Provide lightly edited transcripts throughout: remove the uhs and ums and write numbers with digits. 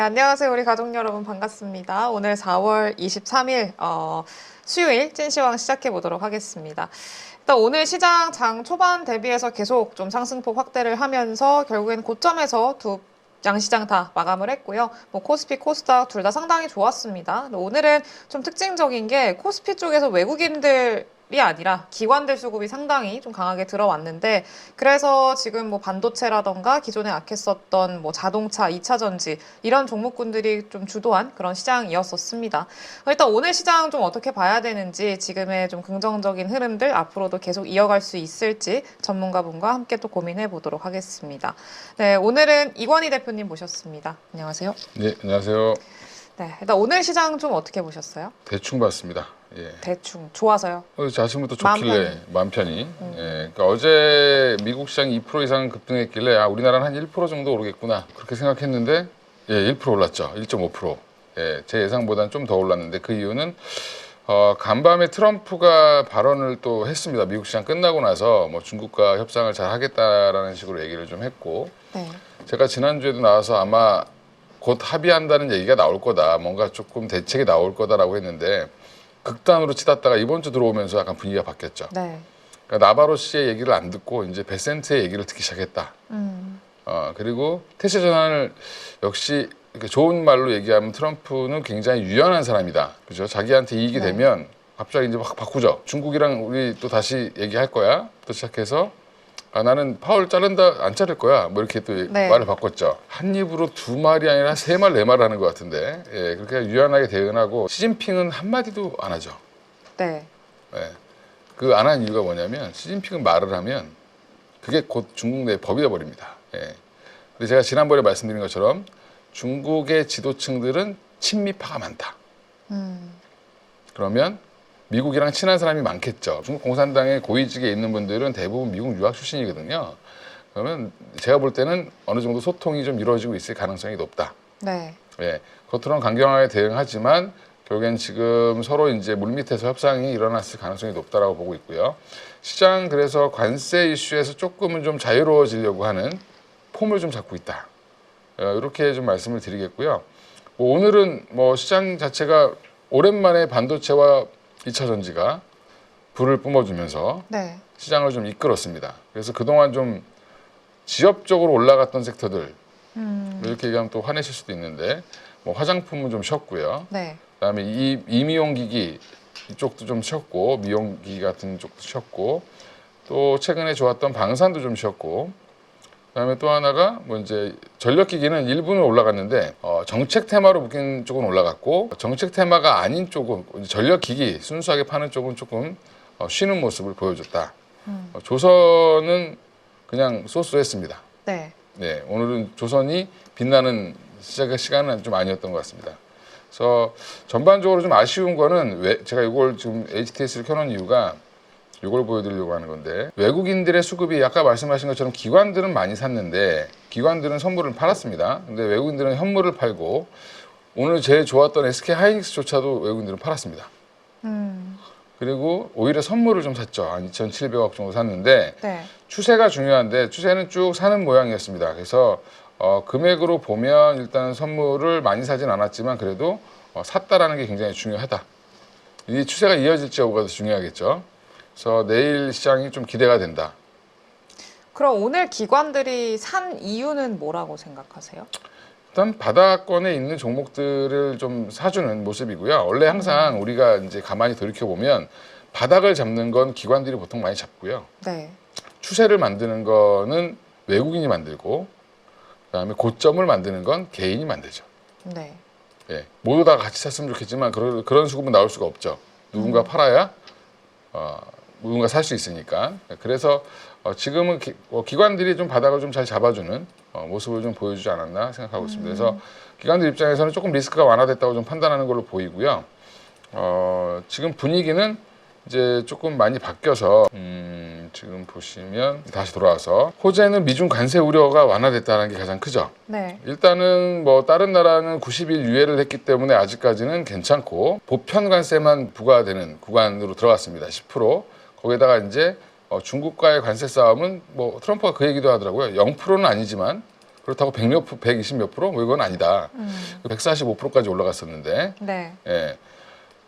안녕하세요. 우리 가족 여러분 반갑습니다. 오늘 4월 23일 수요일 찐시황 시작해 보도록 하겠습니다. 일단 오늘 시장 장 초반 대비해서 계속 좀 상승폭 확대를 하면서 결국엔 고점에서 두 양시장 다 마감을 했고요. 뭐 코스피, 코스닥 둘 다 상당히 좋았습니다. 오늘은 좀 특징적인 게 코스피 쪽에서 외국인들이 아니라 기관들 수급이 상당히 좀 강하게 들어왔는데, 그래서 지금 뭐 반도체라던가 기존에 약했었던 뭐 자동차, 2차 전지 이런 종목군들이 좀 주도한 그런 시장이었었습니다. 일단 오늘 시장 좀 어떻게 봐야 되는지, 지금의 좀 긍정적인 흐름들 앞으로도 계속 이어갈 수 있을지 전문가분과 함께 또 고민해 보도록 하겠습니다. 네, 오늘은 이권희 대표님 모셨습니다. 안녕하세요. 네, 안녕하세요. 네, 일단 오늘 시장 좀 어떻게 보셨어요? 대충 봤습니다. 예. 대충 좋아서요. 아침부터 좋길래 마음 편히. 예, 그러니까 어제 미국 시장이 2% 이상 급등했길래 우리나라는 한 1% 정도 오르겠구나 그렇게 생각했는데 1% 올랐죠. 1.5%. 예, 제 예상보다는 좀 더 올랐는데 그 이유는 간밤에 트럼프가 발언을 또 했습니다. 미국 시장 끝나고 나서 뭐 중국과 협상을 잘 하겠다라는 식으로 얘기를 좀 했고, 네. 제가 지난주에도 나와서 아마 곧 합의한다는 얘기가 나올 거다, 뭔가 조금 대책이 나올 거다라고 했는데 극단으로 치닫다가 이번 주 들어오면서 약간 분위기가 바뀌었죠. 네. 그러니까 나바로 씨의 얘기를 안 듣고 이제 베센트의 얘기를 듣기 시작했다. 그리고 태세 전환을 역시 이렇게 좋은 말로 얘기하면 트럼프는 굉장히 유연한 사람이다. 그죠? 자기한테 이익이 되면 갑자기 이제 막 바꾸죠. 중국이랑 우리 또 다시 얘기할 거야. 또 시작해서 나는 파월 자른다, 안 자를 거야. 뭐 이렇게 또 말을 바꿨죠. 한 입으로 두 말이 아니라 세 말, 네 말 하는 것 같은데, 예, 그렇게 유연하게 대응하고, 시진핑은 한마디도 안 하죠. 네. 예. 그 안 한 이유가 뭐냐면, 시진핑은 말을 하면 그게 곧 중국 내 법이 되어버립니다. 예. 근데 제가 지난번에 말씀드린 것처럼 중국의 지도층들은 친미파가 많다. 그러면 미국이랑 친한 사람이 많겠죠. 중국 공산당의 고위직에 있는 분들은 대부분 미국 유학 출신이거든요. 그러면 제가 볼 때는 어느 정도 소통이 좀 이루어지고 있을 가능성이 높다. 네. 예, 겉으로는 강경하게 대응하지만 결국엔 지금 서로 이제 물밑에서 협상이 일어났을 가능성이 높다라고 보고 있고요. 시장 그래서 관세 이슈에서 조금은 좀 자유로워지려고 하는 폼을 좀 잡고 있다. 이렇게 좀 말씀을 드리겠고요. 뭐 오늘은 뭐 시장 자체가 오랜만에 반도체와 2차 전지가 불을 뿜어주면서 시장을 좀 이끌었습니다. 그래서 그동안 좀 지엽적으로 올라갔던 섹터들, 이렇게 얘기하면 또 화내실 수도 있는데, 뭐 화장품은 좀 쉬었고요. 그다음에 이미용기기 이쪽도 좀 쉬었고, 미용기기 같은 쪽도 쉬었고, 또 최근에 좋았던 방산도 좀 쉬었고, 그다음에 또 하나가 뭐 이제 전력기기는 일부는 올라갔는데 정책 테마로 묶인 쪽은 올라갔고, 정책 테마가 아닌 쪽은 전력기기 순수하게 파는 쪽은 조금 쉬는 모습을 보여줬다. 조선은 그냥 소스했습니다. 네, 오늘은 조선이 빛나는 시간은 좀 아니었던 것 같습니다. 그래서 전반적으로 좀 아쉬운 거는 제가 이걸 지금 HTS를 켜놓은 이유가 이걸 보여드리려고 하는 건데, 외국인들의 수급이 아까 말씀하신 것처럼 기관들은 많이 샀는데 기관들은 선물을 팔았습니다. 근데 외국인들은 현물을 팔고, 오늘 제일 좋았던 SK 하이닉스조차도 외국인들은 팔았습니다. 그리고 오히려 선물을 좀 샀죠. 한 2,700억 정도 샀는데 추세가 중요한데 추세는 쭉 사는 모양이었습니다. 그래서 금액으로 보면 일단은 선물을 많이 사진 않았지만 그래도 샀다라는 게 굉장히 중요하다. 이 추세가 이어질지 여부가 더 중요하겠죠. 그래서 내일 시장이 좀 기대가 된다. 그럼 오늘 기관들이 산 이유는 뭐라고 생각하세요? 일단 바닥권에 있는 종목들을 좀 사주는 모습이고요. 원래 항상 우리가 이제 가만히 돌이켜 보면 바닥을 잡는 건 기관들이 보통 많이 잡고요. 추세를 만드는 거는 외국인이 만들고, 그다음에 고점을 만드는 건 개인이 만들죠. 예, 모두 다 같이 샀으면 좋겠지만 그런 수급은 나올 수가 없죠. 누군가 팔아야 누군가 살 수 있으니까. 그래서 지금은 기관들이 좀 바닥을 좀 잘 잡아주는 모습을 좀 보여주지 않았나 생각하고 있습니다. 그래서 기관들 입장에서는 조금 리스크가 완화됐다고 좀 판단하는 걸로 보이고요. 지금 분위기는 이제 조금 많이 바뀌어서 지금 보시면 다시 돌아와서 호재는 미중 관세 우려가 완화됐다는 게 가장 크죠. 일단은 뭐 다른 나라는 90일 유예를 했기 때문에 아직까지는 괜찮고, 보편 관세만 부과되는 구간으로 들어갔습니다. 10%. 거기다가 이제 중국과의 관세 싸움은 뭐 트럼프가 그 얘기도 하더라고요. 0%는 아니지만 그렇다고 120 몇 프로? 뭐 이건 아니다. 145%까지 올라갔었는데. 네. 예.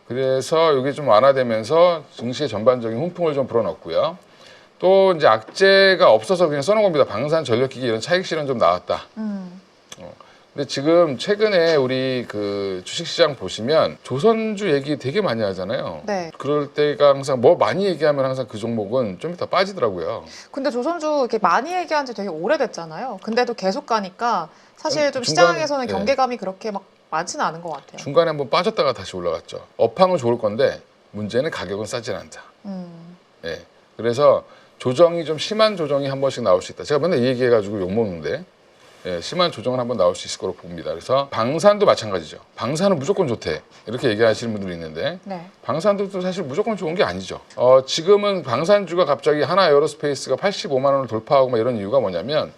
그래서 이게 좀 완화되면서 증시의 전반적인 훈풍을 좀 불어넣고요. 또 이제 악재가 없어서 그냥 써놓은 겁니다. 방산, 전력기기 이런 차익 실현 좀 나왔다. 근데 지금 최근에 우리 그 주식시장 보시면 조선주 얘기 되게 많이 하잖아요. 네. 그럴 때가 항상 뭐 많이 얘기하면 항상 그 종목은 좀 이따 빠지더라고요. 근데 조선주 이렇게 많이 얘기한 지 되게 오래됐잖아요. 근데도 계속 가니까 사실 좀 중간- 시장에서는 예. 경계감이 그렇게 막 많지는 않은 것 같아요. 중간에 한번 빠졌다가 다시 올라갔죠. 업황은 좋을 건데 문제는 가격은 싸진 않다. 예. 그래서 조정이 좀 심한 조정이 한 번씩 나올 수 있다. 제가 맨날 이 얘기해가지고 욕먹는데 예, 심한 조정은 한번 나올 수 있을 거로 봅니다. 그래서 방산도 마찬가지죠. 방산은 무조건 좋대. 이렇게 얘기하시는 분들이 있는데 네. 방산도 또 사실 무조건 좋은 게 아니죠. 지금은 방산주가 갑자기 하나 에어로스페이스가 85만 원을 돌파하고 막 이런 이유가 뭐냐면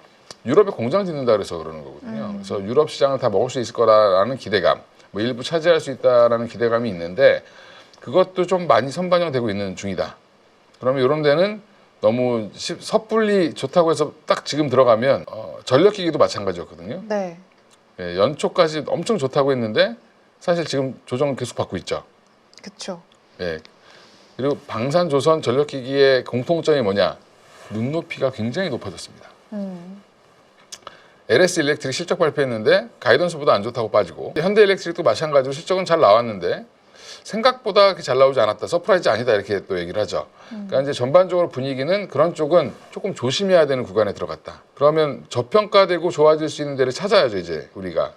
유럽에 공장 짓는다 그래서 그러는 거거든요. 그래서 유럽 시장을 다 먹을 수 있을 거라는 기대감, 뭐 일부 차지할 수 있다라는 기대감이 있는데 그것도 좀 많이 선반영되고 있는 중이다. 그러면 이런 데는 너무 섣불리 좋다고 해서 딱 지금 들어가면 전력기기도 마찬가지였거든요. 네. 예, 연초까지 엄청 좋다고 했는데 사실 지금 조정을 계속 받고 있죠. 그쵸. 예. 그리고 방산조선 전력기기의 공통점이 뭐냐? 눈높이가 굉장히 높아졌습니다. LS 일렉트릭 실적 발표했는데 가이던스보다 안 좋다고 빠지고 현대 일렉트릭도 마찬가지로 실적은 잘 나왔는데 생각보다 그렇게 잘 나오지 않았다. 서프라이즈 아니다 이렇게 또 얘기를 하죠. 그러니까 이제 전반적으로 분위기는 그런 쪽은 조금 조심해야 되는 구간에 들어갔다. 그러면 저평가되고 좋아질 수 있는 데를 찾아야죠. 이제 우리가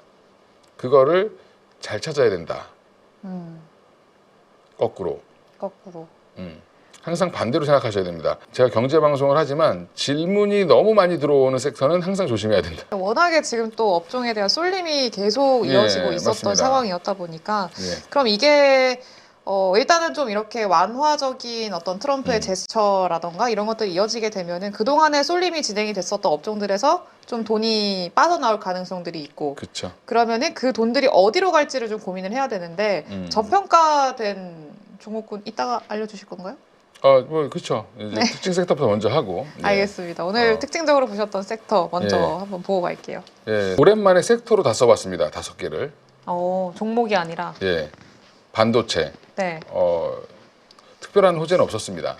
그거를 잘 찾아야 된다. 거꾸로. 거꾸로. 항상 반대로 생각하셔야 됩니다. 제가 경제 방송을 하지만 질문이 너무 많이 들어오는 섹터는 항상 조심해야 된다. 워낙에 지금 또 업종에 대한 쏠림이 계속 예, 이어지고 있었던 맞습니다. 상황이었다 보니까 예. 그럼 이게 일단은 좀 이렇게 완화적인 어떤 트럼프의 제스처라던가 이런 것들이 이어지게 되면은 그동안에 쏠림이 진행이 됐었던 업종들에서 좀 돈이 빠져나올 가능성들이 있고 그렇죠. 그러면은 그 돈들이 어디로 갈지를 좀 고민을 해야 되는데 저평가된 종목군 이따가 알려주실 건가요? 뭐 그렇죠. 이제 특징 섹터부터 먼저 하고. 예. 알겠습니다. 오늘 특징적으로 보셨던 섹터 먼저 예. 한번 보고 갈게요. 예. 오랜만에 섹터로 다 써봤습니다. 5개를. 종목이 아니라. 예. 반도체. 네. 특별한 호재는 없었습니다.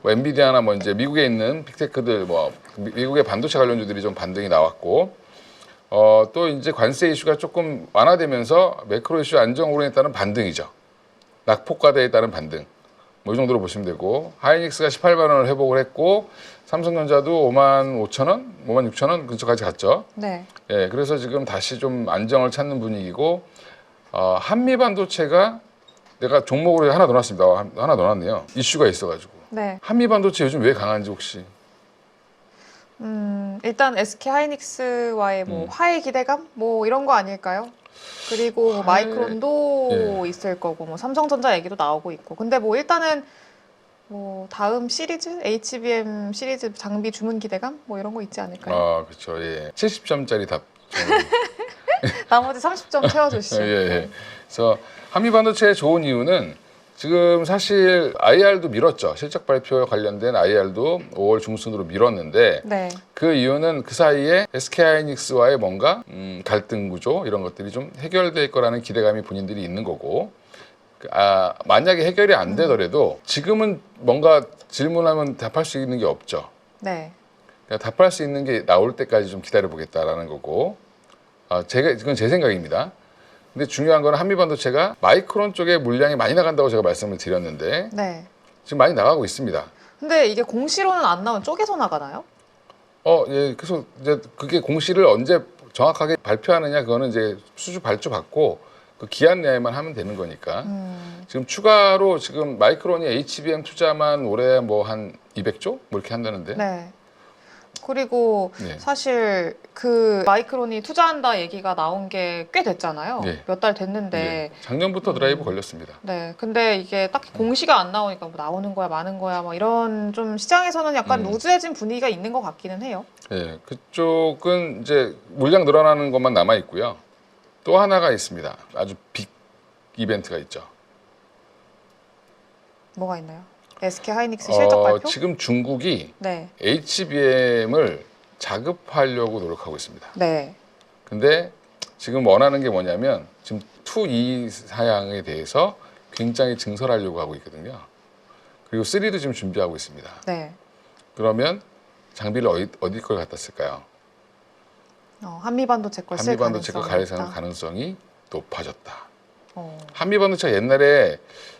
뭐 엔비디아나 뭐 이제 미국에 있는 빅테크들 뭐 미국의 반도체 관련주들이 좀 반등이 나왔고 또 이제 관세 이슈가 조금 완화되면서 매크로 이슈 안정으로 따른 반등이죠. 낙폭과대에 따른 반등. 뭐 이 정도로 보시면 되고 하이닉스가 18만 원을 회복을 했고 삼성전자도 5만 5천 원, 5만 6천 원 근처까지 갔죠. 네. 예, 그래서 지금 다시 좀 안정을 찾는 분위기고 한미 반도체가 내가 종목으로 하나 넣어놨습니다. 하나 넣어놨네요. 이슈가 있어가지고. 네. 한미 반도체 요즘 왜 강한지 혹시? 일단 SK 하이닉스와의 뭐 화해 기대감 뭐 이런 거 아닐까요? 그리고 뭐 마이크론도 있을 거고 뭐 삼성전자 얘기도 나오고 있고. 근데 뭐 일단은 뭐 다음 시리즈 HBM 시리즈 장비 주문 기대감 뭐 이런 거 있지 않을까요? 그렇죠. 예. 70점짜리 답. 나머지 30점 채워주시죠. 예. 그래서 한미 반도체의 좋은 이유는 지금 사실 IR도 밀었죠. 실적 발표 관련된 IR도 5월 중순으로 밀었는데 네. 그 이유는 그 사이에 SK하이닉스와의 뭔가 갈등 구조 이런 것들이 좀 해결될 거라는 기대감이 본인들이 있는 거고 만약에 해결이 안 되더라도 지금은 뭔가 질문하면 답할 수 있는 게 없죠. 네. 그러니까 답할 수 있는 게 나올 때까지 좀 기다려 보겠다라는 거고 이건 제 생각입니다. 근데 중요한 거는 한미 반도체가 마이크론 쪽에 물량이 많이 나간다고 제가 말씀을 드렸는데 네. 지금 많이 나가고 있습니다. 근데 이게 공시로는 안 나온 쪼개서 나가나요? 예. 그래서 이제 그게 공시를 언제 정확하게 발표하느냐 그거는 이제 수주 발주 받고 그 기한 내에만 하면 되는 거니까. 지금 추가로 지금 마이크론이 HBM 투자만 올해 뭐 한 200조 뭐 이렇게 한다는데. 네. 그리고 네. 사실 그 마이크론이 투자한다 얘기가 나온 게 꽤 됐잖아요. 네. 몇 달 됐는데. 네. 작년부터 드라이브 걸렸습니다. 네. 근데 이게 딱히 공시가 안 나오니까 뭐 나오는 거야, 마는 거야, 뭐 이런 좀 시장에서는 약간 루즈해진 분위기가 있는 것 같기는 해요. 네. 그쪽은 이제 물량 늘어나는 것만 남아 있고요. 또 하나가 있습니다. 아주 빅 이벤트가 있죠. 뭐가 있나요? SK 하이닉스 실적 발표? 지금 중국이 네. HBM을 자급하려고 노력하고 있습니다. 네. 근데 지금 원하는 게 뭐냐면 지금 2E 사양에 대해서 굉장히 증설하려고 하고 있거든요. 그리고 3도 지금 준비하고 있습니다. 네. 그러면 장비를 어디 걸 갖다 쓸까요? 한미반도체 걸 쓸 한미반도체 걸 가능성이 갈 있다. 가능성이 높아졌다. 어. 한미반도체가 옛날에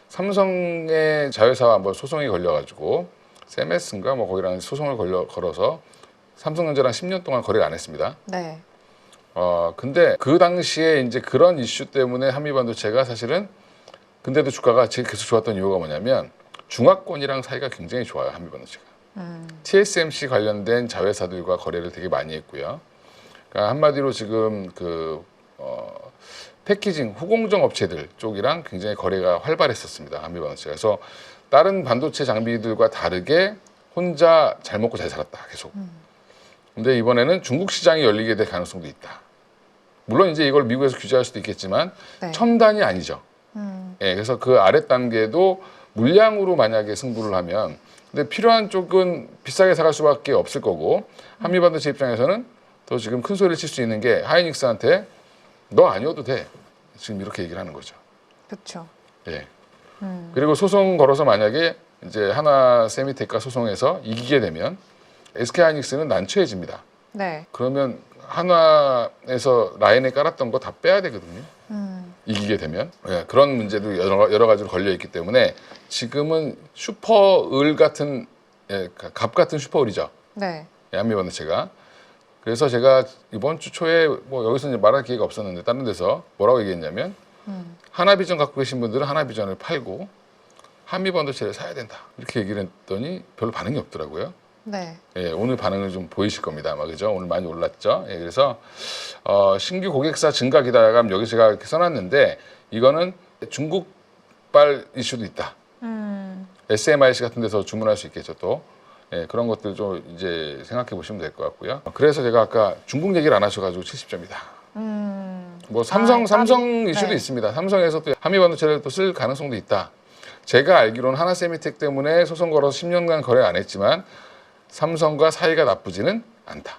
삼성의 자회사와 한번 소송이 걸려가지고 세메스인가 뭐 거기랑 소송을 걸어서 삼성전자랑 10년 동안 거래를 안 했습니다. 네. 근데 그 당시에 이제 그런 이슈 때문에 한미반도체가 사실은 근데도 주가가 계속 좋았던 이유가 뭐냐면 중화권이랑 사이가 굉장히 좋아요. 한미반도체가. TSMC 관련된 자회사들과 거래를 되게 많이 했고요. 그러니까 한마디로 지금 패키징 후공정 업체들 쪽이랑 굉장히 거래가 활발했었습니다. 한미반도체가. 그래서 다른 반도체 장비들과 다르게 혼자 잘 먹고 잘 살았다. 계속. 근데 이번에는 중국 시장이 열리게 될 가능성도 있다. 물론 이제 이걸 미국에서 규제할 수도 있겠지만 네. 첨단이 아니죠. 예, 그래서 그 아래 단계도 물량으로 만약에 승부를 하면 근데 필요한 쪽은 비싸게 사갈 수밖에 없을 거고 한미반도체 입장에서는 더 지금 큰 소리를 칠 수 있는 게 하이닉스한테 너 아니어도 돼. 지금 이렇게 얘기를 하는 거죠. 그렇죠. 예. 그리고 소송 걸어서 만약에 이제 하나 세미텍과 소송에서 이기게 되면 SK 하이닉스는 난처해집니다. 네. 그러면 한화에서 라인에 깔았던 거 다 빼야 되거든요. 이기게 되면 예, 그런 문제도 여러 가지로 걸려 있기 때문에 지금은 슈퍼을 같은 갑 같은 슈퍼을이죠. 네. 한미반도체가. 그래서 제가 이번 주 초에 뭐 여기서 이제 말할 기회가 없었는데 다른 데서 뭐라고 얘기했냐면 하나비전 갖고 계신 분들은 하나비전을 팔고 한미반도체를 사야 된다 이렇게 얘기를 했더니 별로 반응이 없더라고요. 네. 예, 오늘 반응을 좀 보이실 겁니다. 아마 그죠? 오늘 많이 올랐죠. 예, 그래서 신규 고객사 증가 기대감 여기 제가 이렇게 써놨는데 이거는 중국발 이슈도 있다. SMIC 같은 데서 주문할 수 있겠죠. 또 예, 그런 것들 좀 이제 생각해 보시면 될 것 같고요. 그래서 제가 아까 중국 얘기를 안 하셔가지고 70점이다. 뭐 삼성 이슈도 네. 있습니다. 삼성에서 또 한미반도체를 또 쓸 가능성도 있다. 제가 알기로는 하나세미텍 때문에 소송 걸어서 10년간 거래 안 했지만 삼성과 사이가 나쁘지는 않다.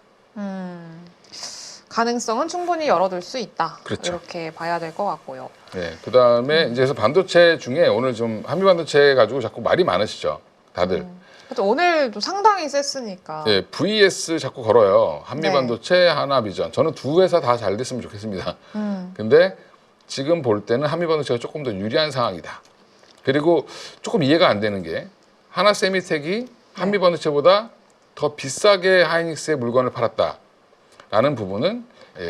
가능성은 충분히 열어둘 수 있다. 그렇죠. 이렇게 봐야 될 것 같고요. 네, 그 다음에 이제 그래서 반도체 중에 오늘 좀 한미반도체 가지고 자꾸 말이 많으시죠, 다들. 그래도 오늘도 상당히 셌으니까. 예, VS 자꾸 걸어요. 한미반도체, 하나비전. 저는 두 회사 다 잘 됐으면 좋겠습니다. 근데 지금 볼 때는 한미반도체가 조금 더 유리한 상황이다. 그리고 조금 이해가 안 되는 게 하나세미텍이 한미반도체보다 더 비싸게 하이닉스의 물건을 팔았다라는 부분은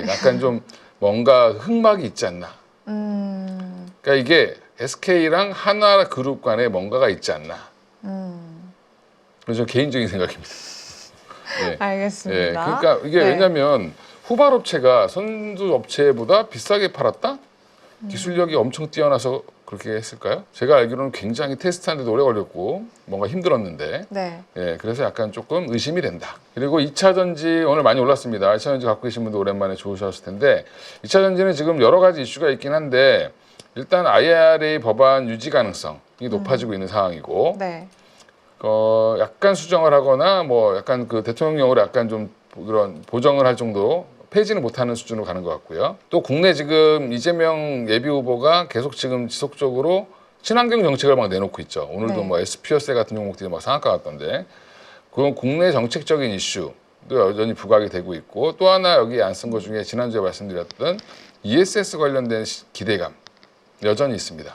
약간 좀 뭔가 흑막이 있지 않나. 그러니까 이게 SK랑 하나그룹 간에 뭔가가 있지 않나. 그래서 개인적인 생각입니다. 예. 알겠습니다. 예, 그러니까 이게 네. 왜냐하면 후발업체가 선두업체보다 비싸게 팔았다? 기술력이 엄청 뛰어나서 그렇게 했을까요? 제가 알기로는 굉장히 테스트하는데도 오래 걸렸고 뭔가 힘들었는데 네. 예, 그래서 약간 조금 의심이 된다. 그리고 2차 전지 오늘 많이 올랐습니다. 2차 전지 갖고 계신 분들 오랜만에 좋으셨을 텐데 2차 전지는 지금 여러 가지 이슈가 있긴 한데 일단 IRA 법안 유지 가능성이 높아지고 있는 상황이고 네. 약간 수정을 하거나 뭐 약간 그 대통령령으로 약간 좀 그런 보정을 할 정도 폐지는 못하는 수준으로 가는 것 같고요. 또 국내 지금 이재명 예비 후보가 계속 지금 지속적으로 친환경 정책을 막 내놓고 있죠. 오늘도 네. 뭐 SPO세 같은 종목들이 막 상한가 같던데 그건 국내 정책적인 이슈도 여전히 부각이 되고 있고 또 하나 여기 안 쓴 것 중에 지난주에 말씀드렸던 ESS 관련된 기대감 여전히 있습니다.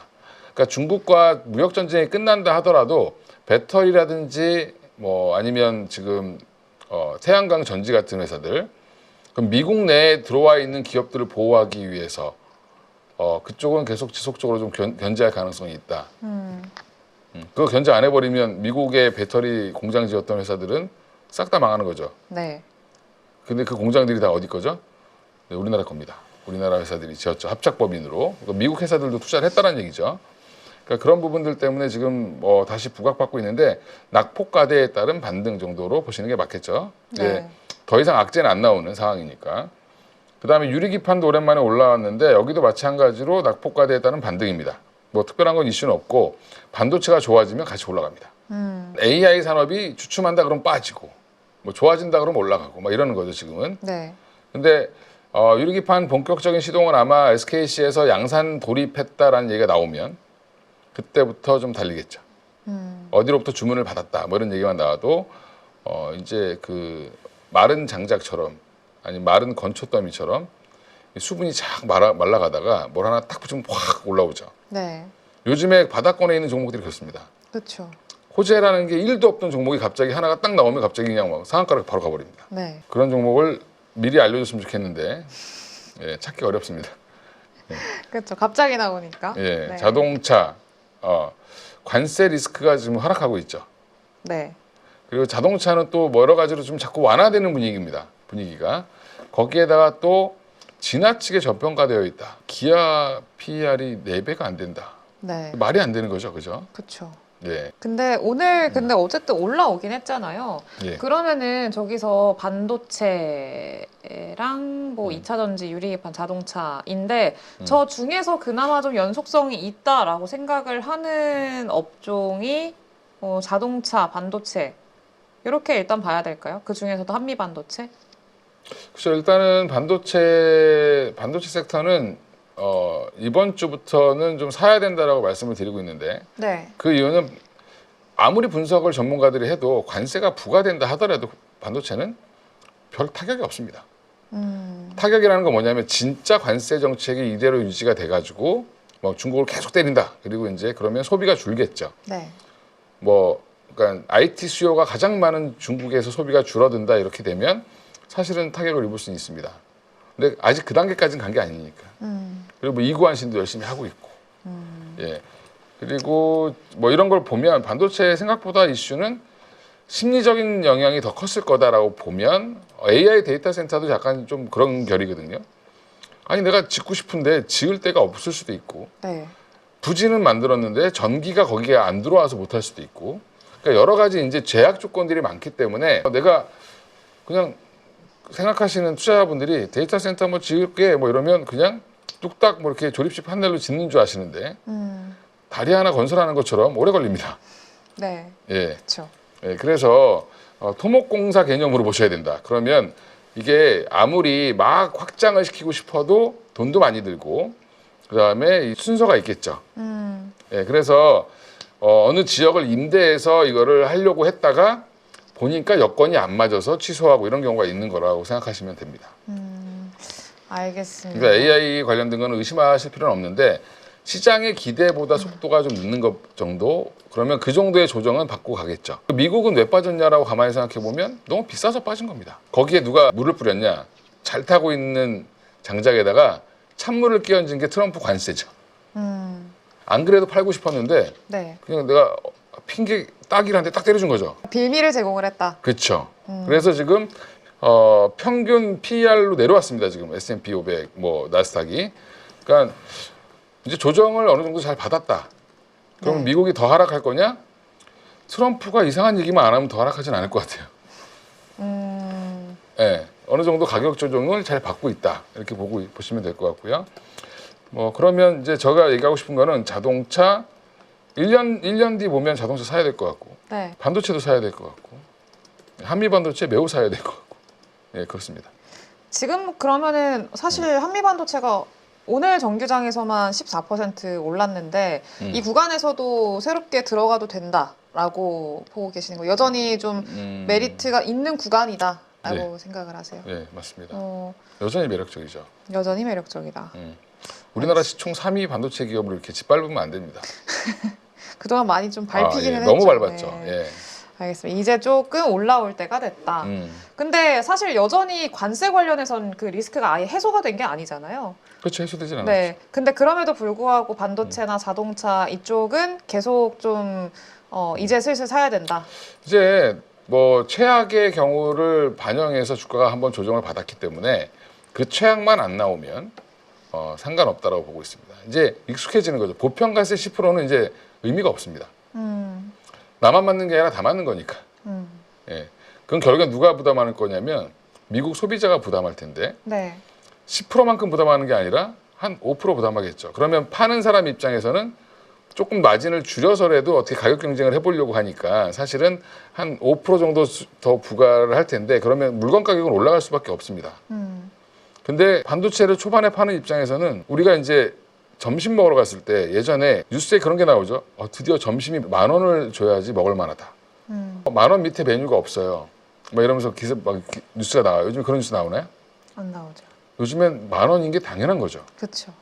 그러니까 중국과 무역 전쟁이 끝난다 하더라도 배터리라든지 뭐 아니면 지금 태양광 전지 같은 회사들 그럼 미국 내에 들어와 있는 기업들을 보호하기 위해서 그쪽은 계속 지속적으로 좀 견제할 가능성이 있다. 그거 견제 안 해버리면 미국의 배터리 공장 지었던 회사들은 싹 다 망하는 거죠. 네. 근데 그 공장들이 다 어디 거죠? 네, 우리나라 겁니다. 우리나라 회사들이 지었죠. 합작법인으로. 그러니까 미국 회사들도 투자를 했다는 얘기죠. 그러니까 그런 부분들 때문에 지금 다시 부각받고 있는데 낙폭과대에 따른 반등 정도로 보시는 게 맞겠죠. 네. 더 이상 악재는 안 나오는 상황이니까. 그다음에 유리기판도 오랜만에 올라왔는데 여기도 마찬가지로 낙폭과대에 따른 반등입니다. 뭐 특별한 건 이슈는 없고 반도체가 좋아지면 같이 올라갑니다. AI 산업이 주춤한다 그러면 빠지고 뭐 좋아진다 그러면 올라가고 막 이러는 거죠 지금은. 네. 근데 유리기판 본격적인 시동은 아마 SKC에서 양산 돌입했다라는 얘기가 나오면 그때부터 좀 달리겠죠. 어디로부터 주문을 받았다 뭐 이런 얘기만 나와도 이제 그 마른 장작처럼 아니 마른 건초더미처럼 수분이 쫙 말라가다가 뭘 하나 딱 붙이면 확 올라오죠. 네. 요즘에 바닥권에 있는 종목들이 그렇습니다. 그렇죠. 호재라는 게 1도 없던 종목이 갑자기 하나가 딱 나오면 갑자기 그냥 막 상한가로 바로 가버립니다. 네. 그런 종목을 미리 알려줬으면 좋겠는데 예, 찾기 어렵습니다. 그렇죠. 갑자기 나오니까. 예, 네. 자동차 관세 리스크가 지금 하락하고 있죠. 네. 그리고 자동차는 또 여러 가지로 좀 자꾸 완화되는 분위기입니다. 분위기가 거기에다가 또 지나치게 저평가되어 있다. 기아 PER이 4배가 안 된다. 네. 말이 안 되는 거죠, 그죠? 그렇죠. 예, 근데 오늘 근데 어쨌든 올라오긴 했잖아요. 예. 그러면은 저기서 반도체랑 뭐 2차 전지, 유리기판, 자동차인데 저 중에서 그나마 좀 연속성이 있다라고 생각을 하는 업종이 자동차, 반도체 이렇게 일단 봐야 될까요? 그 중에서도 한미 반도체? 그렇죠. 일단은 반도체 섹터는 이번 주부터는 좀 사야 된다라고 말씀을 드리고 있는데 네. 그 이유는 아무리 분석을 전문가들이 해도 관세가 부과된다 하더라도 반도체는 별 타격이 없습니다. 타격이라는 건 뭐냐면 진짜 관세 정책이 이대로 유지가 돼가지고 뭐 중국을 계속 때린다. 그리고 이제 그러면 소비가 줄겠죠. 네. 뭐 그러니까 IT 수요가 가장 많은 중국에서 소비가 줄어든다 이렇게 되면 사실은 타격을 입을 수는 있습니다. 근데 아직 그 단계까지는 간 게 아니니까. 그리고 뭐 이구환 신도 열심히 하고 있고. 예. 그리고 뭐 이런 걸 보면 반도체 생각보다 이슈는 심리적인 영향이 더 컸을 거다라고 보면 AI 데이터 센터도 약간 좀 그런 결이거든요. 아니 내가 짓고 싶은데 지을 데가 없을 수도 있고 네. 부지는 만들었는데 전기가 거기에 안 들어와서 못할 수도 있고 그러니까 여러 가지 이제 제약 조건들이 많기 때문에 내가 그냥 생각하시는 투자자분들이 데이터 센터 뭐 지을게 뭐 이러면 그냥 뚝딱 뭐 이렇게 조립식 판넬로 짓는 줄 아시는데 다리 하나 건설하는 것처럼 오래 걸립니다. 네. 예. 그렇죠. 예, 그래서 토목공사 개념으로 보셔야 된다. 그러면 이게 아무리 막 확장을 시키고 싶어도 돈도 많이 들고 그다음에 이 순서가 있겠죠. 예, 그래서 어느 지역을 임대해서 이거를 하려고 했다가 보니까 여건이 안 맞아서 취소하고 이런 경우가 있는 거라고 생각하시면 됩니다. 알겠습니다. 그러니까 AI 관련된 거는 의심하실 필요는 없는데 시장의 기대보다 속도가 좀 늦는 것 정도 그러면 그 정도의 조정은 받고 가겠죠. 미국은 왜 빠졌냐라고 가만히 생각해 보면 너무 비싸서 빠진 겁니다. 거기에 누가 물을 뿌렸냐? 잘 타고 있는 장작에다가 찬물을 끼얹은 게 트럼프 관세죠. 안 그래도 팔고 싶었는데 네. 그냥 내가 핑계 딱이란데 딱 때려준 거죠. 빌미를 제공을 했다. 그렇죠. 그래서 지금 평균 PER로 내려왔습니다. 지금 S&P 500, 뭐 나스닥이. 그러니까 이제 조정을 어느 정도 잘 받았다. 그럼 네. 미국이 더 하락할 거냐? 트럼프가 이상한 얘기만 안 하면 더 하락하진 않을 것 같아요. 예, 어느 정도 가격 조정을 잘 받고 있다. 이렇게 보시면 될 것 같고요. 뭐 그러면 이제 제가 얘기하고 싶은 거는 자동차 1년 뒤 보면 자동차 사야 될 것 같고 네. 반도체도 사야 될 것 같고 한미 반도체 매우 사야 될 것 같고 예, 그렇습니다. 지금 그러면은 사실 한미 반도체가 오늘 정규장에서만 14% 올랐는데 이 구간에서도 새롭게 들어가도 된다라고 보고 계시는 거예요. 여전히 좀 메리트가 있는 구간이다라고 네. 생각을 하세요. 예, 맞습니다. 여전히 여전히 매력적이죠. 여전히 매력적이다. 우리나라 시총 3위 반도체 기업을 이렇게 짓밟으면 안 됩니다. 그동안 많이 좀 밟히기는 예, 너무 했죠. 밟았죠. 네. 예. 알겠습니다. 이제 조금 올라올 때가 됐다. 근데 사실 여전히 관세 관련해선 그 리스크가 아예 해소가 된 게 아니잖아요. 그렇죠. 해소되진 않았죠. 네. 근데 그럼에도 불구하고 반도체나 자동차 이쪽은 계속 좀 이제 슬슬 사야 된다. 이제 뭐 최악의 경우를 반영해서 주가가 한번 조정을 받았기 때문에 그 최악만 안 나오면 상관없다라고 보고 있습니다. 이제 익숙해지는 거죠. 보편관세 10%는 이제 의미가 없습니다. 나만 맞는 게 아니라 다 맞는 거니까. 예. 그럼 결국엔 누가 부담할 거냐면 미국 소비자가 부담할 텐데 네. 10%만큼 부담하는 게 아니라 한 5% 부담하겠죠. 그러면 파는 사람 입장에서는 조금 마진을 줄여서라도 어떻게 가격 경쟁을 해보려고 하니까 사실은 한 5% 정도 더 부과를 할 텐데 그러면 물건 가격은 올라갈 수밖에 없습니다. 근데 반도체를 초반에 파는 입장에서는 우리가 이제 점심 먹으러 갔을 때 예전에 뉴스에 그런 게 나오죠. 드디어 점심이 10,000원을 줘야지 먹을 만하다. 10,000원 밑에 메뉴가 없어요. 막 이러면서 기사 막 뉴스가 나와요. 요즘 그런 뉴스 나오나요? 안 나오죠. 요즘엔 10,000원인 게 당연한 거죠. 그렇죠.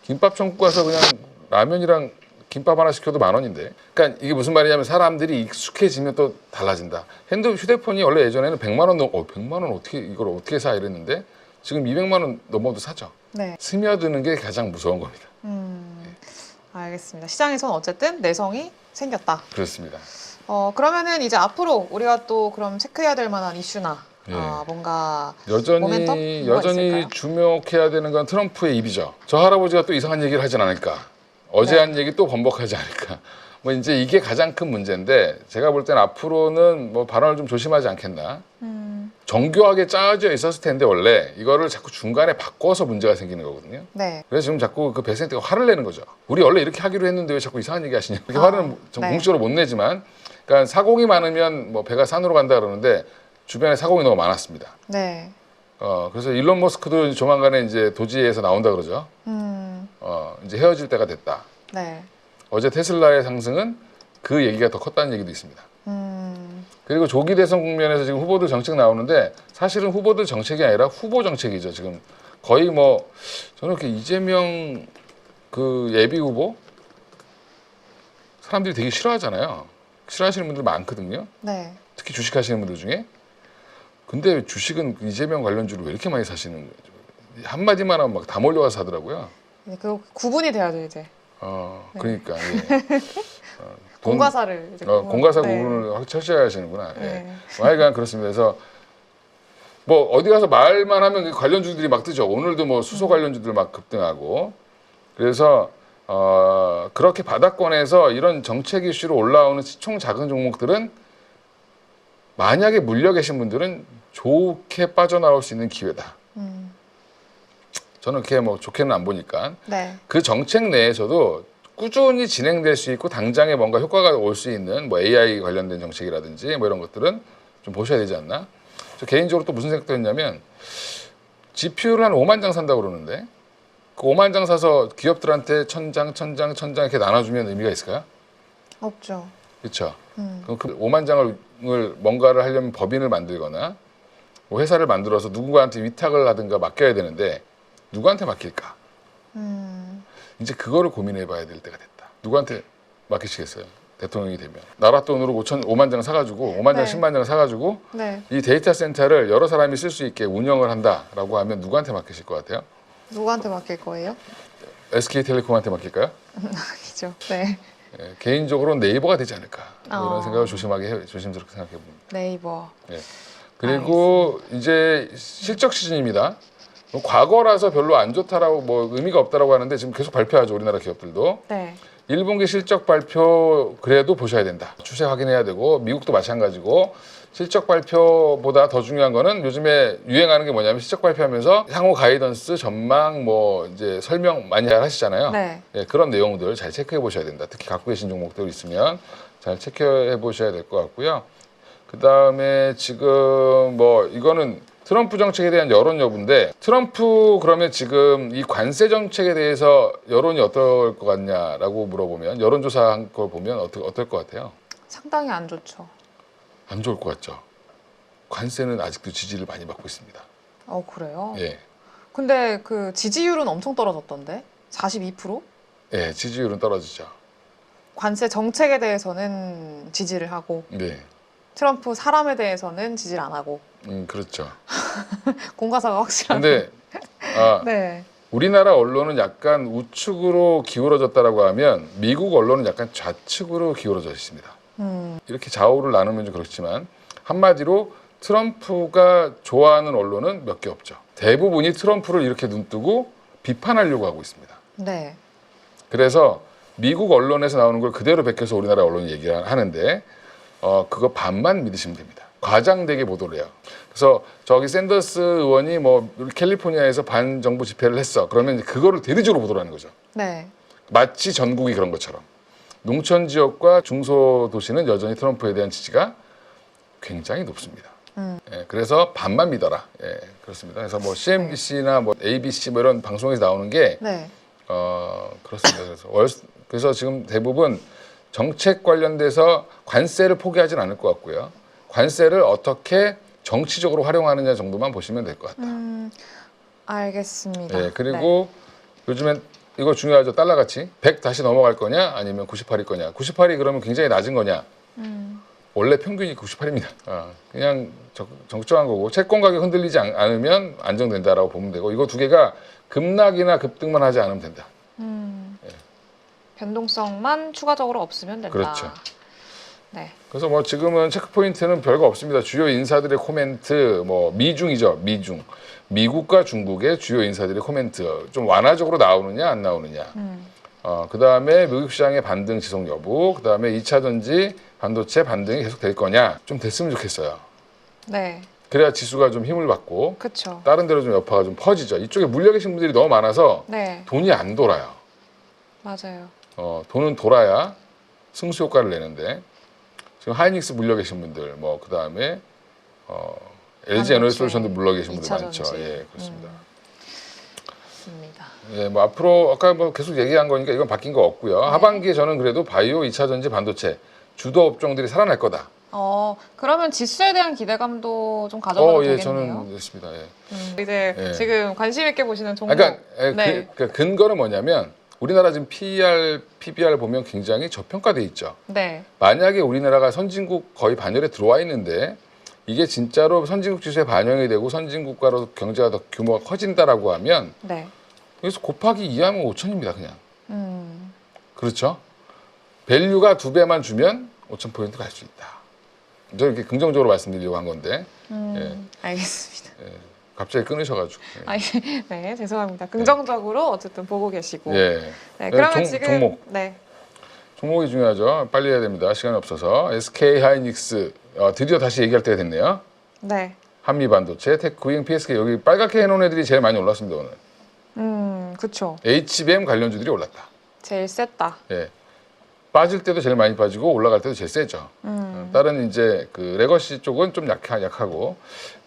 김밥 천국 가서 그냥 라면이랑 김밥 하나 시켜도 10,000원인데. 그러니까 이게 무슨 말이냐면 사람들이 익숙해지면 또 달라진다. 휴대폰이 원래 예전에는 100만 원 100만 원 어떻게 이걸 어떻게 사 이랬는데 지금 200만 원 넘어도 사죠. 네. 스며드는 게 가장 무서운 겁니다. 알겠습니다. 시장에서는 어쨌든 내성이 생겼다. 그렇습니다. 그러면은 이제 앞으로 우리가 또 그럼 체크해야 될 만한 이슈나 예. 뭔가 여전히 모멘텀? 뭐가 있을까요? 주목해야 되는 건 트럼프의 입이죠. 저 할아버지가 또 이상한 얘기를 하진 않을까. 어제 네. 한 얘기 또 번복하지 않을까. 뭐 이제 이게 가장 큰 문제인데 제가 볼 때는 앞으로는 뭐 발언을 좀 조심하지 않겠나. 정교하게 짜져 있었을 텐데 원래 이거를 자꾸 중간에 바꿔서 문제가 생기는 거거든요. 네. 그래서 지금 자꾸 그 백센트가 화를 내는 거죠. 우리 원래 이렇게 하기로 했는데 왜 자꾸 이상한 얘기 하시냐. 이렇게 화는 좀 네. 공식적으로 못 내지만, 그러니까 사공이 많으면 뭐 배가 산으로 간다 그러는데 주변에 사공이 너무 많았습니다. 네. 그래서 일론 머스크도 조만간에 이제 도지에서 나온다 그러죠. 이제 헤어질 때가 됐다. 네. 어제 테슬라의 상승은 그 얘기가 더 컸다는 얘기도 있습니다. 그리고 조기 대선 국면에서 지금 후보들 정책 나오는데 사실은 후보들 정책이 아니라 후보 정책이죠. 지금 거의 뭐 저는 이렇게 이재명 그 예비 후보 사람들이 되게 싫어하잖아요. 싫어하시는 분들 많거든요. 네. 특히 주식하시는 분들 중에. 근데 주식은 이재명 관련주를 왜 이렇게 많이 사시는 거예요? 한마디만 하면 막 다 몰려가서 사더라고요. 네, 그 구분이 돼야죠 이제. 그러니까 예. 공과사를 이제 공과사 네. 구분을 확 철저히 하시는구나. 예. 네. 하여간 그렇습니다. 그래서 뭐 어디 가서 말만 하면 그 관련주들이 막 뜨죠. 오늘도 뭐 수소 관련주들 막 급등하고. 그래서 그렇게 바닥권에서 이런 정책 이슈로 올라오는 시총 작은 종목들은 만약에 물려 계신 분들은 좋게 빠져나올 수 있는 기회다. 저는 그렇게 뭐 좋게는 안 보니까. 네. 그 정책 내에서도 꾸준히 진행될 수 있고 당장에 뭔가 효과가 올 수 있는 뭐 AI 관련된 정책이라든지 뭐 이런 것들은 좀 보셔야 되지 않나. 저 개인적으로 또 무슨 생각도 했냐면 GPU를 한 5만 장 산다고 그러는데 그 5만 장 사서 기업들한테 1,000장 이렇게 나눠주면 의미가 있을까요? 없죠. 그렇죠. 그럼 그 5만 장을 뭔가를 하려면 법인을 만들거나 뭐 회사를 만들어서 누군가한테 위탁을 하든가 맡겨야 되는데 누구한테 맡길까? 이제 그거를 고민해 봐야 될 때가 됐다. 누구한테 맡기시겠어요? 대통령이 되면. 나라 돈으로 5만 장 사가지고 5만 장, 네. 10만 장 사가지고 네. 이 데이터 센터를 여러 사람이 쓸 수 있게 운영을 한다라고 하면 누구한테 맡기실 것 같아요? 누구한테 맡길 거예요? SK텔레콤한테 맡길까요? 아니죠. 네. 예, 개인적으로는 네이버가 되지 않을까 뭐 이런 어. 생각을 조심스럽게 생각해 봅니다. 네이버. 예. 그리고 이제 실적 시즌입니다. 뭐 과거라서 별로 안 좋다라고 뭐 의미가 없다라고 하는데 지금 계속 발표하죠. 우리나라 기업들도. 네. 1분기 실적 발표 그래도 보셔야 된다. 추세 확인해야 되고 미국도 마찬가지고 실적 발표보다 더 중요한 거는 요즘에 유행하는 게 뭐냐면 실적 발표하면서 향후 가이던스 전망 뭐 이제 설명 많이 하시잖아요. 네. 예, 그런 내용들 잘 체크해 보셔야 된다. 특히 갖고 계신 종목들 있으면 잘 체크해 보셔야 될 것 같고요. 그 다음에 지금 뭐 이거는 트럼프 정책에 대한 여론 여부인데 트럼프 그러면 지금 이 관세 정책에 대해서 여론이 어떨 것 같냐라고 물어보면 여론조사한 걸 보면 어떨 것 같아요? 상당히 안 좋죠. 안 좋을 것 같죠. 관세는 아직도 지지를 많이 받고 있습니다. 그래요? 예, 근데 그 지지율은 엄청 떨어졌던데? 42%? 예, 지지율은 떨어지죠. 관세 정책에 대해서는 지지를 하고 네, 트럼프 사람에 대해서는 지지를 안 하고 그렇죠. 공과사가 확실한. 근데 네. 우리나라 언론은 약간 우측으로 기울어졌다라고 하면 미국 언론은 약간 좌측으로 기울어져 있습니다. 이렇게 좌우를 나누면 좀 그렇지만 한마디로 트럼프가 좋아하는 언론은 몇 개 없죠. 대부분이 트럼프를 이렇게 눈뜨고 비판하려고 하고 있습니다. 네. 그래서 미국 언론에서 나오는 걸 그대로 베껴서 우리나라 언론이 얘기를 하는데 그거 반만 믿으시면 됩니다. 과장되게 보도를 해요. 그래서 저기 샌더스 의원이 뭐 캘리포니아에서 반정부 집회를 했어. 그러면 이제 그거를 대대적으로 보도를 하는 거죠. 네. 마치 전국이 그런 것처럼 농촌 지역과 중소도시는 여전히 트럼프에 대한 지지가 굉장히 높습니다. 예, 그래서 반만 믿어라. 예, 그렇습니다. 그래서 뭐 CNBC나 뭐 ABC 뭐 이런 방송에서 나오는 게 네. 그렇습니다. 그래서 지금 대부분 정책 관련돼서 관세를 포기하진 않을 것 같고요. 관세를 어떻게 정치적으로 활용하느냐 정도만 보시면 될 것 같다. 알겠습니다. 예, 그리고 요즘엔 이거 중요하죠. 달러 가치. 100 다시 넘어갈 거냐 아니면 98일 거냐. 98이 그러면 굉장히 낮은 거냐. 원래 평균이 98입니다. 그냥 적정한 거고 채권 가격 흔들리지 않으면 안정된다라고 보면 되고 이거 두 개가 급락이나 급등만 하지 않으면 된다. 변동성만 추가적으로 없으면 된다. 그렇죠. 네. 그래서 뭐 지금은 체크 포인트는 별거 없습니다. 주요 인사들의 코멘트, 뭐 미중이죠. 미국과 중국의 주요 인사들의 코멘트 좀 완화적으로 나오느냐 안 나오느냐. 그 다음에 미국 시장의 반등 지속 여부, 그 다음에 2차 전지 반도체 반등이 계속 될 거냐 좀 됐으면 좋겠어요. 네. 그래야 지수가 좀 힘을 받고 그렇죠. 다른 데로 좀 여파가 좀 퍼지죠. 이쪽에 물려 계신 분들이 너무 많아서 네. 돈이 안 돌아요. 맞아요. 돈은 돌아야 승수 효과를 내는데 지금 하이닉스 물려 계신 분들, 뭐 그 다음에 LG 에너지솔루션도 물려 계신 분들 많죠. 예, 그렇습니다. 맞습니다. 예, 뭐 앞으로 아까 뭐 계속 얘기한 거니까 이건 바뀐 거 없고요. 하반기에 저는 그래도 바이오, 2차 전지, 반도체 주도 업종들이 살아날 거다. 그러면 지수에 대한 기대감도 좀 가져봐도 예, 되겠네요. 저는 됐습니다. 예. 이제 예. 지금 관심 있게 보시는 종목. 그러니까 네. 그 근거는 뭐냐면 우리나라 지금 PER, PBR 보면 굉장히 저평가돼 있죠. 네. 만약에 우리나라가 선진국 거의 반열에 들어와 있는데 이게 진짜로 선진국 지수에 반영이 되고 선진국가로 경제가 더 규모가 커진다라고 하면 네. 여기서 곱하기 2하면 5천입니다. 그냥. 그렇죠? 밸류가 2배만 주면 5,000포인트 갈 수 있다. 저 이렇게 긍정적으로 말씀드리려고 한 건데 알겠습니다. 갑자기 끊으셔가지고. 네, 죄송합니다. 긍정적으로 어쨌든 보고 계시고. 예. 네, 그러면 지금 종목. 네. 종목이 중요하죠. 빨리 해야 됩니다. 시간이 없어서. SK 하이닉스 드디어 다시 얘기할 때가 됐네요. 네. 한미반도체, 테크윙, PSK 여기 빨갛게 해놓은 애들이 제일 많이 올랐습니다 오늘. 그렇죠. HBM 관련주들이 올랐다. 제일 셌다. 예. 빠질 때도 제일 많이 빠지고 올라갈 때도 제일 세죠. 다른 이제 그 레거시 쪽은 좀 약하고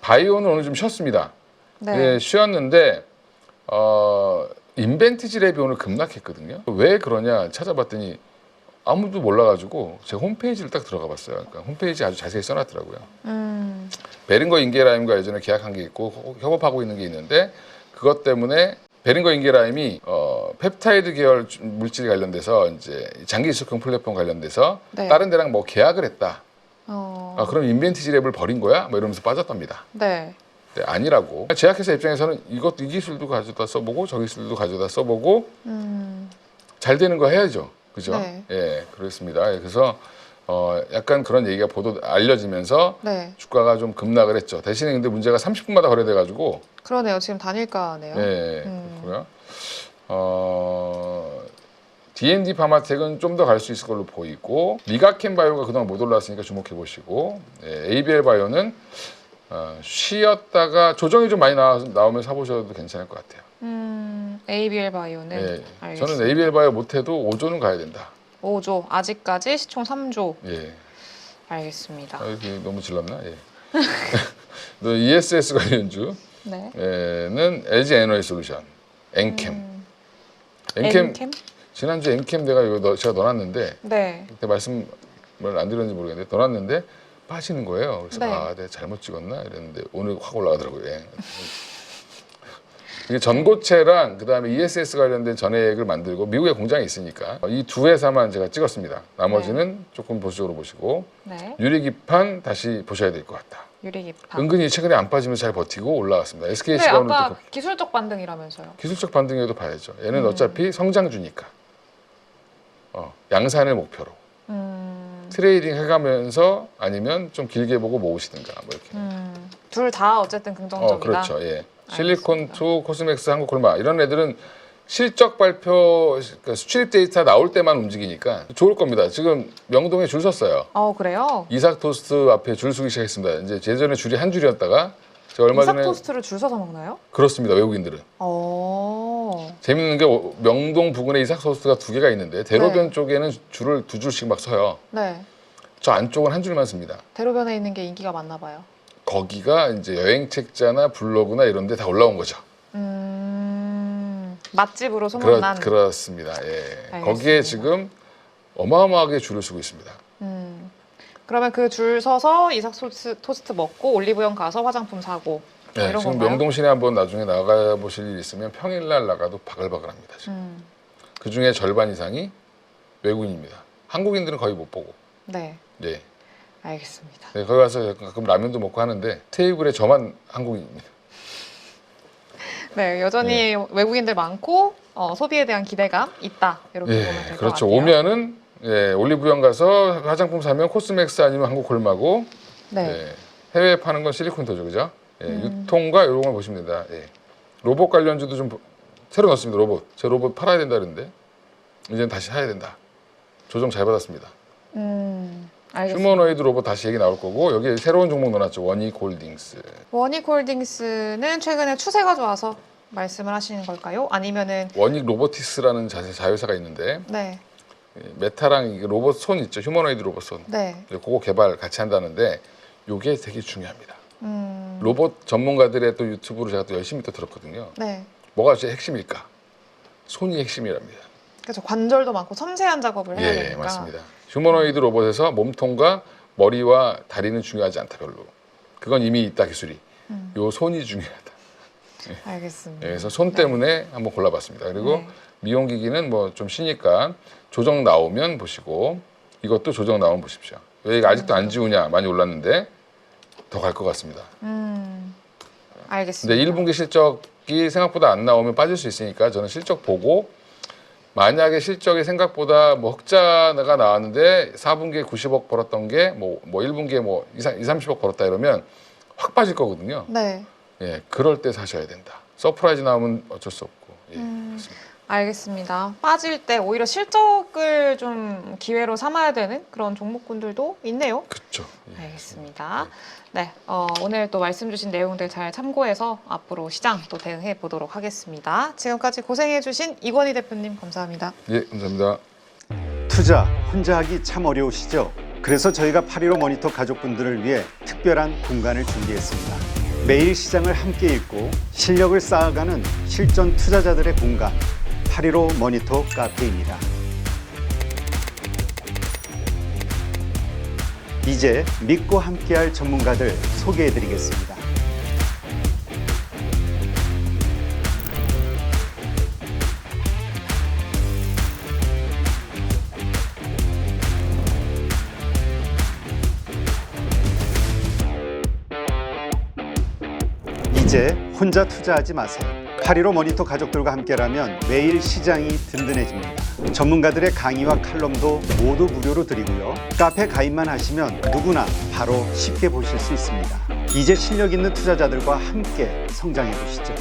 바이오는 오늘 좀 쉬었습니다. 네. 예, 쉬었는데 인벤티지 랩이 오늘 급락했거든요. 왜 그러냐 찾아봤더니 아무도 몰라가지고 제가 홈페이지를 딱 들어가 봤어요. 그러니까 홈페이지 아주 자세히 써놨더라고요. 베링거 인게라임과 예전에 계약한 게 있고 협업하고 있는 게 있는데 그것 때문에 베링거 인게라임이 펩타이드 계열 물질 관련돼서 이제 장기 지속형 플랫폼 관련돼서 네. 다른 데랑 뭐 계약을 했다. 그럼 인벤티지 랩을 버린 거야? 뭐 이러면서 빠졌답니다. 네. 네, 아니라고. 제약회사 입장에서는 이 기술도 가져다 써보고 저 기술도 가져다 써보고 잘 되는 거 해야죠. 그죠? 네. 예, 그렇습니다. 예, 그래서 약간 그런 얘기가 알려지면서 네. 주가가 좀 급락을 했죠. 대신에 근데 문제가 30분마다 거래돼가지고 그러네요. 지금 단일가네요. 예, 그렇고요. D&D 파마텍은 좀 더 갈 수 있을 걸로 보이고 미가켄 바이오가 그동안 못 올랐으니까 주목해 보시고 ABL 바이오는 쉬었다가 조정이 좀 많이 나오면 사보셔도 괜찮을 것 같아요. ABL 바이오는 예, 알겠습니다. 저는 ABL 바이오 못해도 5조는 가야 된다. 5조. 아직까지 시총 3조. 예. 알겠습니다. 이렇게 너무 질렀나? 예. 또 ESS 관련주. 네. 는 LG 에너지솔루션, 엔캠. 엔캠 지난주 엔캠 내가 이거 제가 넣어놨는데 네. 그때 말씀을 안 드렸는지 모르겠는데 넣어놨는데 빠지는 거예요. 그래서 네. 내가 잘못 찍었나 이랬는데 오늘 확 올라가더라고요. 예. 이게 전고체랑 그다음에 ESS 관련된 전해액을 만들고 미국에 공장이 있으니까 이 두 회사만 제가 찍었습니다. 나머지는 조금 보수적으로 보시고 네. 유리기판 다시 보셔야 될 것 같다. 유리기판. 은근히 최근에 안 빠지면서 잘 버티고 올라갔습니다. 네, SKC가 오늘 아까 또 기술적 반등이라면서요. 기술적 반등에도 봐야죠. 얘는 어차피 성장주니까 양산을 목표로 트레이딩 해가면서 아니면 좀 길게 보고 모으시든가 뭐 이렇게. 둘 다 어쨌든 긍정적이다. 그렇죠. 예. 실리콘2, 코스맥스, 한국콜마 이런 애들은 실적 발표, 그러니까 수출입 데이터 나올 때만 움직이니까 좋을 겁니다. 지금 명동에 줄 섰어요. 그래요? 이삭 토스트 앞에 줄 서기 시작했습니다. 이제 예전에 줄이 한 줄이었다가 제가 얼마 이삭 전에 토스트를 줄 서서 먹나요? 그렇습니다. 외국인들은 재밌는 게 명동 부근에 이삭소스가 2개가 있는데 대로변 네. 쪽에는 줄을 2줄씩 막 서요. 네. 저 안쪽은 한 줄만 씁니다. 대로변에 있는 게 인기가 많나 봐요. 거기가 이제 여행 책자나 블로그나 이런 데 다 올라온 거죠. 맛집으로 소문난. 그렇습니다. 예. 알겠습니다. 거기에 지금 어마어마하게 줄을 서고 있습니다. 그러면 그 줄 서서 이삭 토스트 먹고 올리브영 가서 화장품 사고 뭐 네, 이런 지금 건가요? 명동 시내 한번 나중에 나가 보실 일 있으면 평일날 나가도 바글바글합니다. 지금. 그 중에 절반 이상이 외국인입니다. 한국인들은 거의 못 보고. 네, 예. 알겠습니다. 네, 거기 가서 가끔 라면도 먹고 하는데 테이블에 저만 한국인입니다. 네, 여전히 외국인들 많고 소비에 대한 기대감 있다 이렇게 보면 될 것 그렇죠. 같아요. 오면은 올리브영 가서 화장품 사면 코스맥스 아니면 한국 콜마고 네, 해외에 파는 건 실리콘토죠, 그죠? 유통과 이런 걸 보시면 됩니다. 로봇 관련주도 좀 새로 넣었습니다. 로봇. 제 로봇 팔아야 된다 그랬는데 이제는 다시 사야 된다. 조정 잘 받았습니다. 알겠습니다. 휴머노이드 로봇 다시 얘기 나올 거고 여기 새로운 종목 넣어놨죠. 원익홀딩스. 원익홀딩스는 최근에 추세가 좋아서 말씀을 하시는 걸까요? 아니면은 원익 로보티스라는 자회사가 있는데 네, 메타랑 이 로봇 손 있죠. 휴머노이드 로봇 손. 네, 그거 개발 같이 한다는데 이게 되게 중요합니다. 로봇 전문가들의 또 유튜브로 제가 또 열심히 또 들었거든요. 네. 뭐가 제일 핵심일까? 손이 핵심이랍니다. 그렇죠. 관절도 많고 섬세한 작업을 해야 되니까. 맞습니다. 휴머노이드 로봇에서 몸통과 머리와 다리는 중요하지 않다 별로. 그건 이미 있다 기술이. 요 손이 중요하다. 알겠습니다. 그래서 손 때문에 한번 골라봤습니다. 그리고 네. 미용기기는 뭐 좀 쉬니까 조정 나오면 보시고 이것도 조정 나오면 보십시오. 왜 이거 아직도 안 지우냐 많이 올랐는데 더 갈 것 같습니다. 알겠습니다. 근데 1분기 실적이 생각보다 안 나오면 빠질 수 있으니까 저는 실적 보고 만약에 실적이 생각보다 뭐 흑자가 나왔는데 4분기에 90억 벌었던 게 뭐 1분기에 뭐 20, 30억 벌었다 이러면 확 빠질 거거든요. 네, 그럴 때 사셔야 된다. 서프라이즈 나오면 어쩔 수 없고. 그렇습니다. 알겠습니다. 빠질 때 오히려 실적을 좀 기회로 삼아야 되는 그런 종목군들도 있네요. 그렇죠. 알겠습니다. 네, 오늘 또 말씀 주신 내용들 잘 참고해서 앞으로 시장 또 대응해 보도록 하겠습니다. 지금까지 고생해 주신 이권희 대표님 감사합니다. 예, 감사합니다. 투자 혼자 하기 참 어려우시죠? 그래서 저희가 8.15 모니터 가족분들을 위해 특별한 공간을 준비했습니다. 매일 시장을 함께 읽고 실력을 쌓아가는 실전 투자자들의 공간 8.15 모니터 카페입니다. 이제 믿고 함께할 전문가들 소개해드리겠습니다. 이제 혼자 투자하지 마세요. 8.15 모니터 가족들과 함께라면 매일 시장이 든든해집니다. 전문가들의 강의와 칼럼도 모두 무료로 드리고요. 카페 가입만 하시면 누구나 바로 쉽게 보실 수 있습니다. 이제 실력 있는 투자자들과 함께 성장해 보시죠.